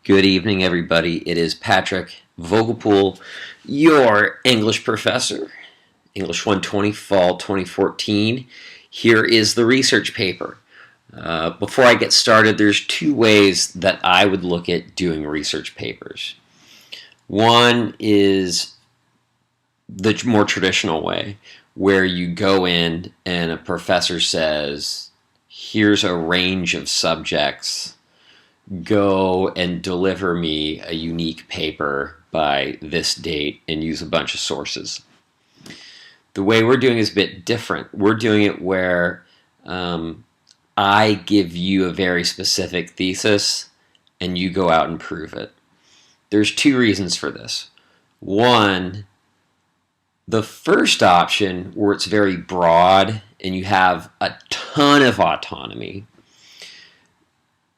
Good evening, everybody. It is Patrick Vogelpool, your English professor, English 120, Fall 2014. Here is the research paper. Before I get started, there's two ways that I would look at doing research papers. One is the more traditional way, where you go in and a professor says, here's a range of subjects. Go and deliver me a unique paper by this date and use a bunch of sources. The way we're doing is a bit different. We're doing it where I give you a very specific thesis and you go out and prove it. There's two reasons for this. One, the first option where it's very broad and you have a ton of autonomy,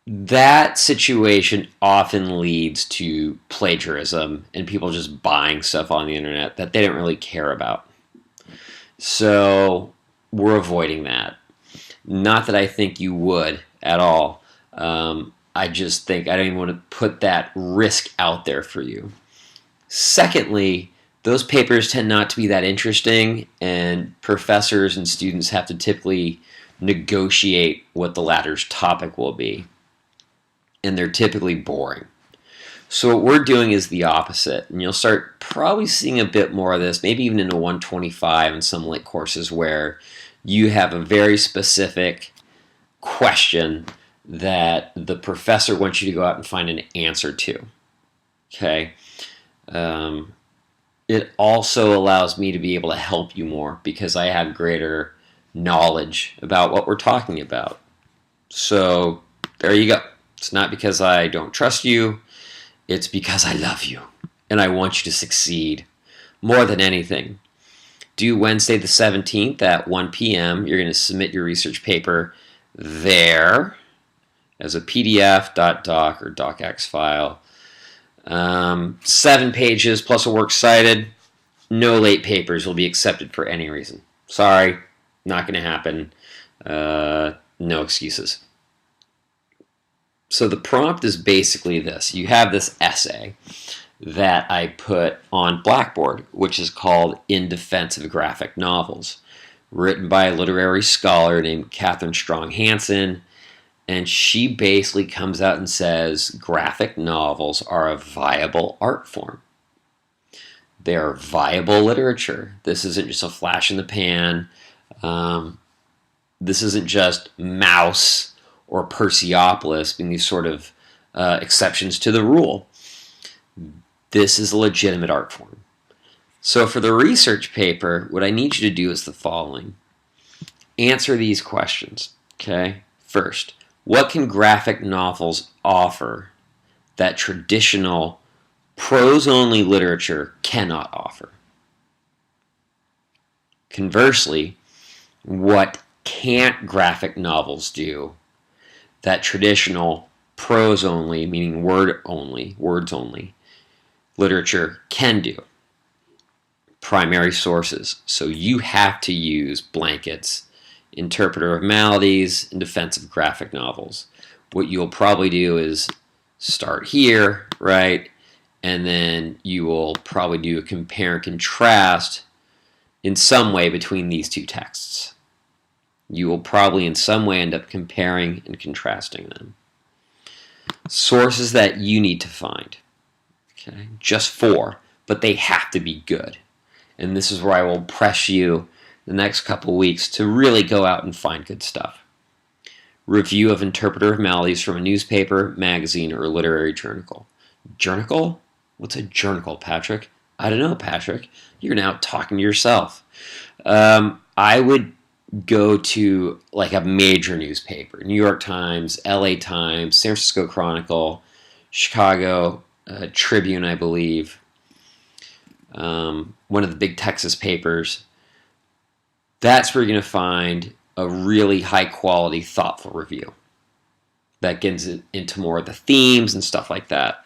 that situation often leads to plagiarism and people just buying stuff on the internet that they don't really care about. So we're avoiding that. Not that I think you would at all. I just think I don't even want to put that risk out there for you. Secondly, those papers tend not to be that interesting, and professors and students have to typically negotiate what the latter's topic will be. And they're typically boring. So what we're doing is the opposite, and you'll start probably seeing a bit more of this, maybe even into 125 and some lit courses where you have a very specific question that the professor wants you to go out and find an answer to. Okay. It also allows me to be able to help you more because I have greater knowledge about what we're talking about. So there you go. It's not because I don't trust you, it's because I love you and I want you to succeed more than anything. Due Wednesday the 17th at 1 p.m. You're going to submit your research paper there as a PDF, .doc, or docx file. 7 pages plus a works cited. No late papers will be accepted for any reason. Sorry, not going to happen. No excuses. So the prompt is basically this. You have this essay that I put on Blackboard, which is called In Defense of Graphic Novels, written by a literary scholar named Catherine Strong Hansen, and she basically comes out and says graphic novels are a viable art form. They're viable literature. This isn't just a flash in the pan. This isn't just Mouse or Persepolis being these sort of exceptions to the rule. This is a legitimate art form. So for the research paper, what I need you to do is the following. Answer these questions, okay? First, what can graphic novels offer that traditional prose-only literature cannot offer? Conversely, what can't graphic novels do that traditional prose only, meaning words only, literature can do? Primary sources. So you have to use Blankett's Interpreter of Maladies in Defense of Graphic Novels. What you'll probably do is start here, right? And then you will probably do a compare and contrast in some way between these two texts. You will probably in some way end up comparing and contrasting them. Sources that you need to find. Okay, just 4, but they have to be good. And this is where I will press you the next couple weeks to really go out and find good stuff. Review of Interpreter of Maladies from a newspaper, magazine, or literary journal. Journal? What's a journal, Patrick? I don't know, Patrick. You're now talking to yourself. I would go to like a major newspaper, New York Times, LA Times, San Francisco Chronicle, Chicago Tribune, I believe, one of the big Texas papers. That's where you're going to find a really high quality, thoughtful review that gets into more of the themes and stuff like that.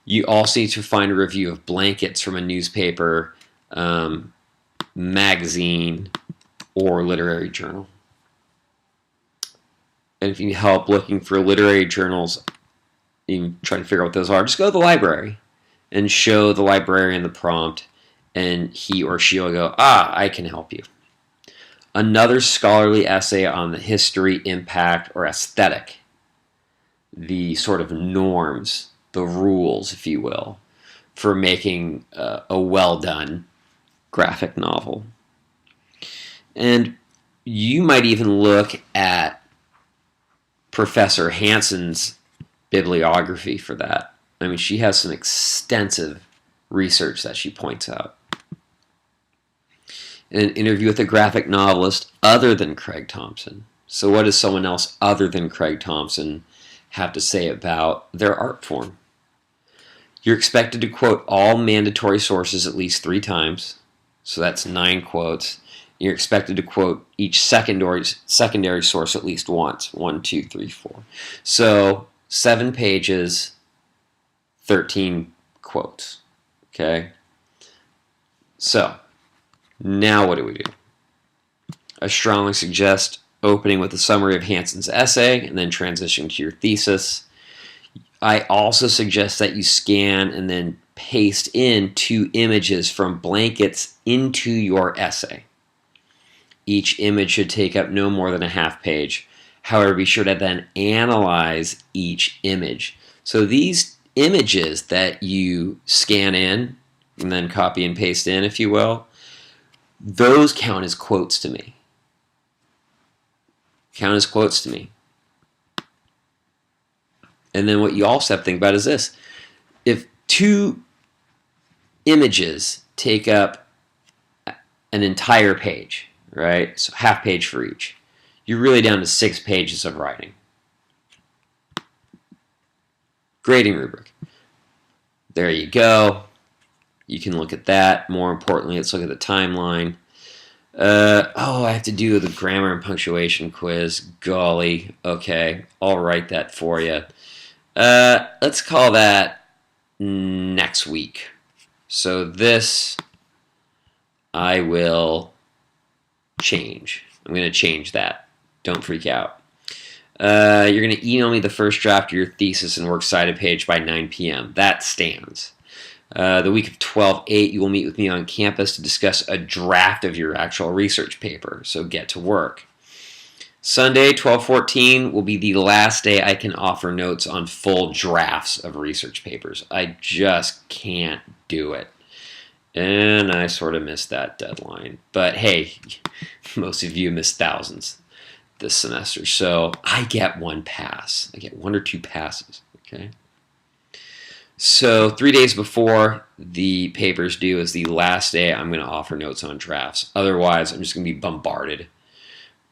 You also need to find a review of Blankets from a newspaper, magazine, or literary journal. And if you need help looking for literary journals even trying to figure out what those are, just go to the library and show the librarian the prompt, and he or she will go, I can help you. Another scholarly essay on the history, impact, or aesthetic, the sort of norms, the rules, if you will, for making a well-done graphic novel. And you might even look at Professor Hanson's bibliography for that. I mean, she has some extensive research that she points out. In an interview with a graphic novelist other than Craig Thompson. So what does someone else other than Craig Thompson have to say about their art form? You're expected to quote all mandatory sources at least 3 times. So that's 9 quotes. You're expected to quote each secondary source at least once. 1, 2, 3, 4. So 7 pages, 13 quotes. Okay? So now what do? I strongly suggest opening with a summary of Hanson's essay and then transitioning to your thesis. I also suggest that you scan and then paste in 2 images from blankets into your essay. Each image should take up no more than a half page. However, be sure to then analyze each image. So these images that you scan in and then copy and paste in, if you will, those count as quotes to me. Count as quotes to me. And then what you also have to think about is this. If 2 images take up an entire page, right? So half page for each. You're really down to 6 pages of writing. Grading rubric. There you go. You can look at that. More importantly, let's look at the timeline. I have to do the grammar and punctuation quiz. Golly. Okay, I'll write that for you. Let's call that next week. So this I will change. I'm going to change that. Don't freak out. You're going to email me the first draft of your thesis and works cited page by 9 p.m. That stands. The week of 12/8, you will meet with me on campus to discuss a draft of your actual research paper, so get to work. Sunday, 12/14, will be the last day I can offer notes on full drafts of research papers. I just can't do it. And I sort of missed that deadline. But hey, most of you missed thousands this semester, so I get 1 pass. I get 1 or 2 passes, okay? So 3 days before the paper's due is the last day I'm going to offer notes on drafts. Otherwise, I'm just going to be bombarded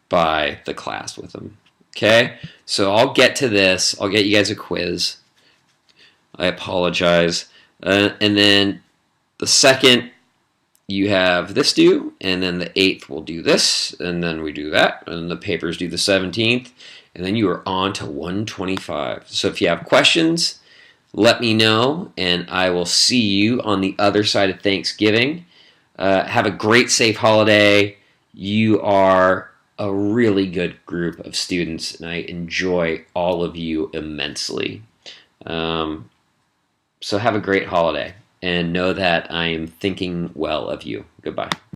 by the class with them. Okay? So I'll get to this. I'll get you guys a quiz. I apologize. And then the 2nd, you have this due, and then the 8th we'll do this, and then we do that, and the paper's due the 17th, and then you are on to 125. So if you have questions, let me know, and I will see you on the other side of Thanksgiving. Have a great, safe holiday. You are a really good group of students, and I enjoy all of you immensely. So have a great holiday, and know that I am thinking well of you. Goodbye.